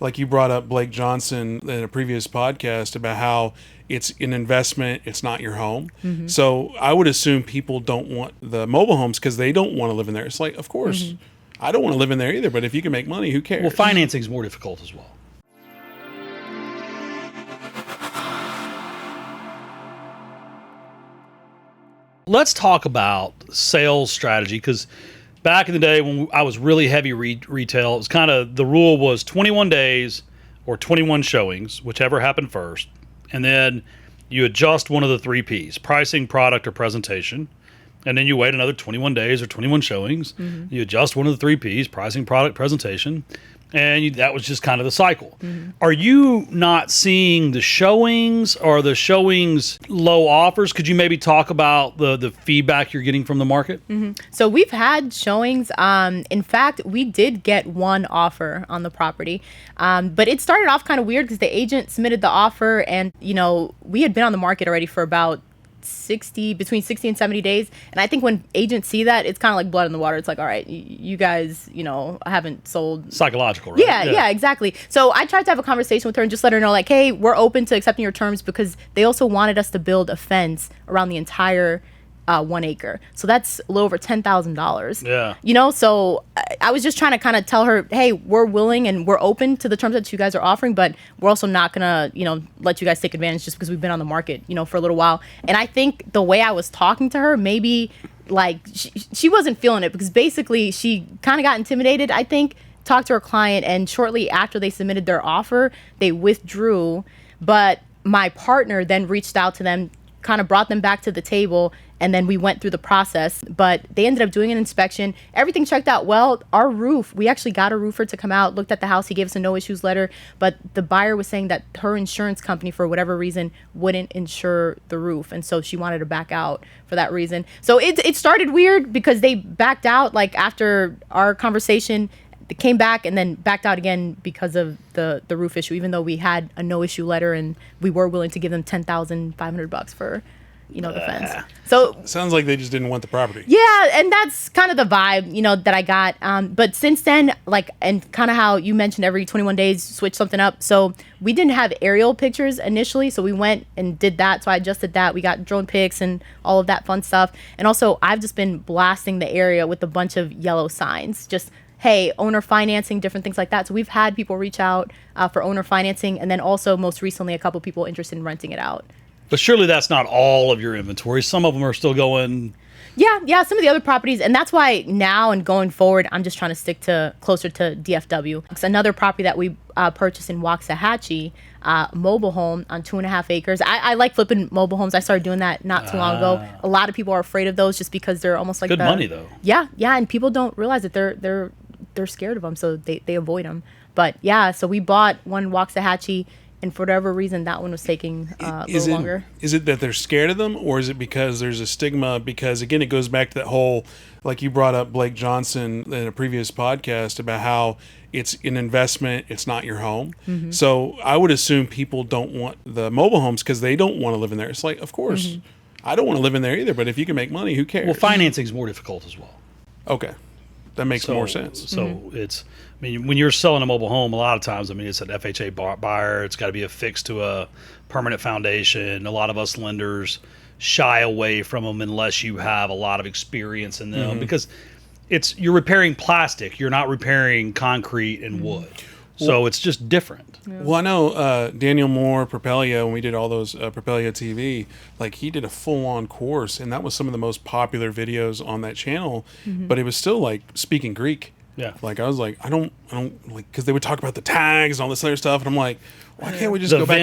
Like you brought up Blake Johnson in a previous podcast about how it's an investment, it's not your home. So I would assume people don't want the mobile homes because they don't want to live in there. It's like, of course, I don't want to live in there either, but if you can make money, who cares? Well, financing is more difficult as well. Let's talk about sales strategy, because back in the day when I was really heavy retail, it was kind of, the rule was 21 days or 21 showings, whichever happened first. And then you adjust one of the 3 Ps, pricing, product, or presentation. And then you wait another 21 days or 21 showings. You adjust one of the 3 Ps, pricing, product, presentation. And that was just kind of the cycle. Are you not seeing the showings? Or the showings low offers? Could you maybe talk about the feedback you're getting from the market? So we've had showings. In fact, we did get one offer on the property. But it started off kind of weird because the agent submitted the offer, and, we had been on the market already for about between 60 and 70 days. And I think when agents see that, it's kind of like blood in the water. It's like, all right, you guys, haven't sold. Psychological, right? Yeah, exactly. So I tried to have a conversation with her and just let her know, like, hey, we're open to accepting your terms, because they also wanted us to build a fence around the entire 1 acre. So that's a little over $10,000. Yeah. So I was just trying to kind of tell her, hey, we're willing and we're open to the terms that you guys are offering, but we're also not gonna, let you guys take advantage just because we've been on the market, for a little while. And I think the way I was talking to her, maybe like she wasn't feeling it, because basically she kind of got intimidated, I think, talked to her client, and shortly after they submitted their offer, they withdrew. But my partner then reached out to them, kind of brought them back to the table, and then we went through the process. But they ended up doing an inspection. Everything checked out well. Our roof, we actually got a roofer to come out, looked at the house. He gave us a no issues letter, but the buyer was saying that her insurance company, for whatever reason, wouldn't insure the roof, and so she wanted to back out for that reason. So it started weird because they backed out, like, after our conversation. They came back and then backed out again because of the roof issue, even though we had a no issue letter and we were willing to give them $10,500 for, the fence. So Sounds like they just didn't want the property. yeah, and that's kind of the vibe, that I got. But since then, and kind of how you mentioned, every 21 days, switch something up. So we didn't have aerial pictures initially, so we went and did that. So I adjusted that. We got drone pics and all of that fun stuff. And also, I've just been blasting the area with a bunch of yellow signs, just, hey, owner financing, different things like that. So we've had people reach out for owner financing, and then also most recently a couple people interested in renting it out. But surely that's not all of your inventory. Some of them are still going. Yeah, some of the other properties, and that's why now and going forward, I'm just trying to stick closer to DFW. It's another property that we purchased in Waxahachie, mobile home on 2.5 acres. I like flipping mobile homes. I started doing that not too long ago. A lot of people are afraid of those just because they're almost like good money, though. Yeah, and people don't realize that they're scared of them, so they avoid them. But yeah, so we bought one Waxahachie, and for whatever reason, that one was taking a little longer. Is it that they're scared of them, or is it because there's a stigma? Because, again, it goes back to that whole, like you brought up Blake Johnson in a previous podcast about how it's an investment, it's not your home. So I would assume people don't want the mobile homes because they don't want to live in there. It's like, of course, I don't want to live in there either, but if you can make money, who cares? Well, financing is more difficult as well. Okay. That makes more sense. So it's, when you're selling a mobile home, a lot of times, it's an FHA buyer. It's got to be affixed to a permanent foundation. A lot of us lenders shy away from them unless you have a lot of experience in them, because you're repairing plastic. You're not repairing concrete and wood. So it's just different. Yeah. Well, I know Daniel Moore, Propelia, when we did all those Propelia TV, he did a full-on course, and that was some of the most popular videos on that channel, but it was still, speaking Greek. Yeah. I was like, I don't, because they would talk about the tags and all this other stuff, and I'm like, why can't we just go back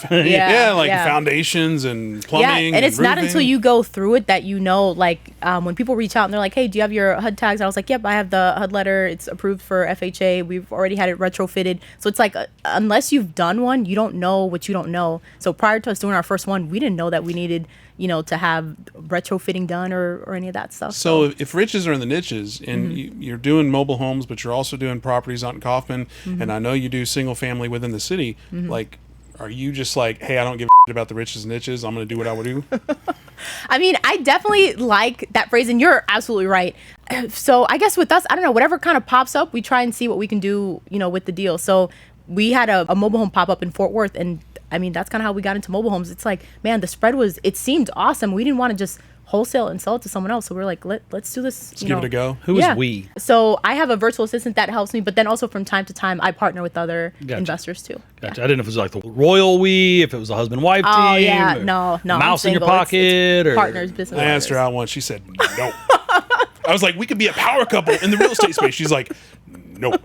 to foundations and plumbing? Yeah, and it's roofing? not until you go through it that when people reach out and they're like, hey, do you have your HUD tags? And I was like, yep, I have the HUD letter. It's approved for FHA. We've already had it retrofitted. So it's like, unless you've done one, you don't know what you don't know. So prior to us doing our first one, we didn't know that we needed, to have retrofitting done or any of that stuff. So if riches are in the niches and you're doing mobile homes, but you're also doing properties out in Kaufman, and I know you do single family within the city, are you just like, hey, I don't give a shit about the riches and niches, I'm going to do what I would do? I definitely like that phrase, and you're absolutely right. So I guess with us, I don't know, whatever kind of pops up, we try and see what we can do, with the deal. So we had a mobile home pop up in Fort Worth, and I mean, that's kind of how we got into mobile homes. It's like, man, the spread it seemed awesome. We didn't want to just wholesale and sell it to someone else. So we're like, let's do this. Let's give it a go. Who is we? So I have a virtual assistant that helps me, but then also from time to time, I partner with other investors too. Gotcha. Yeah. I didn't know if it was like the royal we, if it was a husband-wife team. Oh yeah, no. Mouse in your I'm single. pocket, it's or partners, business. I asked her out once. She said no. I was like, we could be a power couple in the real estate space. She's like, nope.